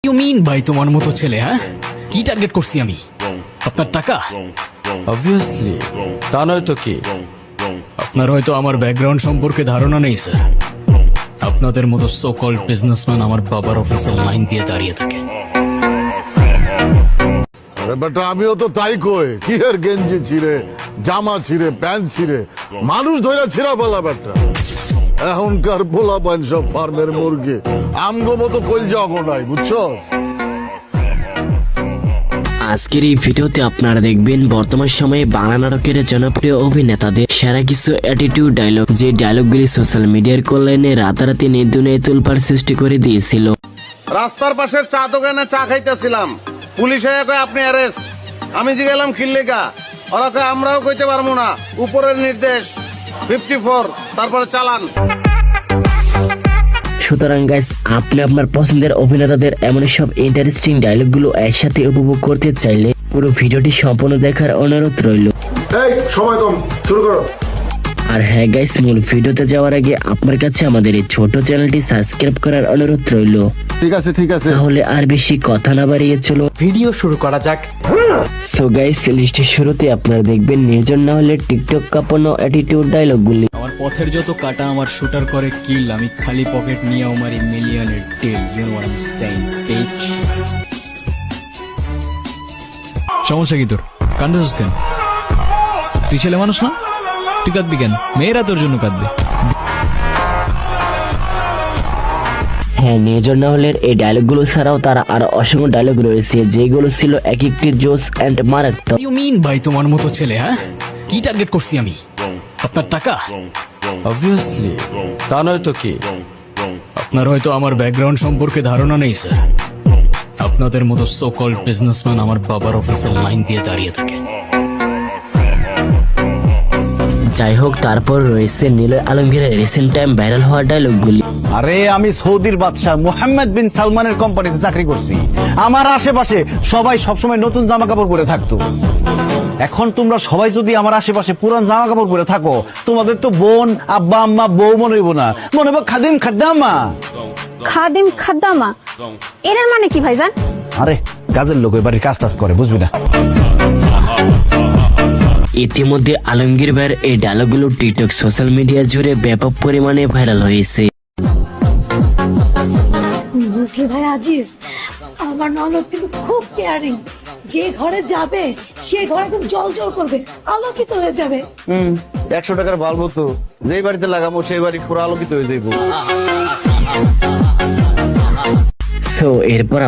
You mean ভাই তোমার মতো ছেলে? হ্যাঁ, কি টার্গেট করছি আমি? আপনার টাকা? অবভিয়াসলি, তা নয় তো কি? আপনার হয়তো আমার ব্যাকগ্রাউন্ড সম্পর্কে ধারণা নেই স্যার। আপনাদের মতো সো কল্ড বিজনেসম্যান আমার বাবার অফিসের লাইন দিয়ে দাঁড়িয়ে থাকে। বেটা আমিও তো তাই কই, কি এর গেঞ্জি ছিঁড়ে, জামা ছিঁড়ে, প্যান্ট ছিঁড়ে, মানুষ ধরে ছিঁড়া ফেলা বেটা। এখনকার পোলা পান সব ফার্মের মুরগি, আমগো মতো কলজা নাই, বুঝছো? আজকের এই ভিডিওতে আপনারা দেখবেন বর্তমান সময়ে বাংলা নাটকের জনপ্রিয় অভিনেতাদের সেরা কিছু অ্যাটিটিউড ডায়লগ, যে ডায়লগগুলি সোশ্যাল মিডিয়ার কল্যাণে রাতারাতি নির্দুনিয়ায় তোলপাড় সৃষ্টি করে দিয়েছিল। রাস্তার পাশের চা দোকানে চা খাইতেছিলাম, পুলিশ হয়ে কয় আপনি অ্যারেস্ট। আমি জিগেলাম খিল্লিগা, ওরা কয় আমরাও কইতে পারবো না, উপরের নির্দেশ 54, তারপরে চালান। সুতরাং গাইস, আপনি আপনার পছন্দের অভিনেতাদের এমন সব ইন্টারেস্টিং ডায়লগগুলো একসাথে উপভোগ করতে চাইলে পুরো ভিডিওটি সম্পূর্ণ দেখার অনুরোধ রইল। এই সময় কম, শুরু করো। আর হ্যাঁ গাইস, মূল ভিডিওতে যাওয়ার আগে আপনার কাছে আমাদের এই ছোট চ্যানেলটি সাবস্ক্রাইব করার অনুরোধ রইল। ঠিক আছে ঠিক আছে, তাহলে আর বেশি কথা না বাড়িয়ে চলো ভিডিও শুরু করা যাক। সো গাইস, লিস্টের শুরুতে আপনারা দেখবেন নির্জন না হলে টিকটক কাঁপানো অ্যাটিটিউড ডায়লগগুলি। আমার পথের যত কাটা আমার শুটার করে কিল, আমি খালি পকেট নিয়ে আমার মিলিয়নের tale. You know what I am saying bitch. সমস্যা কি তোর? কান্দাছিস কেন? তুই ছেলে মানুষ না? তুই কাঁদবি কেন? মেয়েরা তোর জন্য কাঁদবে। হ্যাঁ, নির্জন না হলে এই ডায়লগগুলো ছাড়াও তারা আরো অসংখ্য ডায়লগ রয়েছে, যেগুলো ছিল এক একটি জোস এন্ড মারাত্মক। ইউ মিন ভাই তোমার মতো ছেলে? হ্যাঁ, কি টার্গেট করছি আমি? আপনার টাকা? অবভিয়াসলি, তা নয় তো কি? আপনার হয়তো আমার ব্যাকগ্রাউন্ড সম্পর্কে ধারণা নেই স্যার। আপনাদের মতো সো কল্ড বিজনেসম্যান আমার বাবার অফিসের লাইন দিয়ে দাঁড়িয়ে থাকে। যাই হোক, তারপর রয়েছে নিলয় আলমগীরের রিসেন্ট টাইম ভাইরাল হওয়া ডায়লগগুলি। আরে আমি সৌদির বাদশাহ মোহাম্মদ বিন সালমানের কোম্পানিতে চাকরি করছি। আমার আশেপাশে সবাই সবসময় নতুন জামা কাপড় পরে থাকতো। এখন তোমরা সবাই যদি আমার আশেপাশে পুরান জামা কাপড় পরে থাকো, তোমাদের তো বোন, আব্বা, আম্মা, বউ মনে হইব না, মনে হইব খাদিম খাদ্দামা। খাদিম খাদ্দামা, এর মানে কি ভাইজান? আরে কাজের লোক এবারে কাজ টাজ করে, বুঝবি না। ইতিমধ্যে আলমগীর ভাইয়ের এই ডায়লগগুলো টিকটক সোশ্যাল মিডিয়া জুড়ে ব্যাপক পরিমাণে ভাইরাল হয়েছে। বুঝলি ভাই আজিজ, আমার ননদ কিন্তু খুব কেয়ারিং। যে ঘরে যাবে সে ঘরে একদম জল জল করবে, আলোকিত হয়ে যাবে। 100 টাকার বাল্ব তো যেই বাড়িতে লাগাবো সেই বাড়ি পুরো আলোকিত হয়ে যাইব। সো এরপর